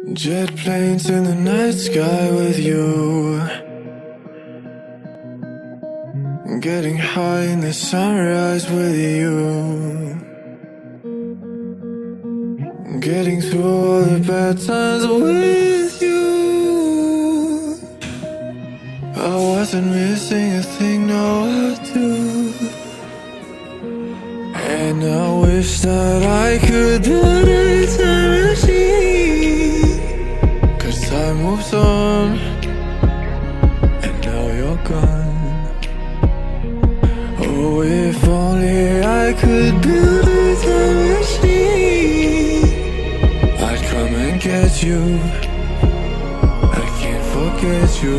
Jet planes in the night sky with you, getting high in the sunrise with you, getting through all the bad times with you. I wasn't missing a thing, now I do. And I wish that I could build a time machine, 'cause time moves on, and now you're gone. Oh, if only I could build a time machine, I'd come and get you. I can't forget you.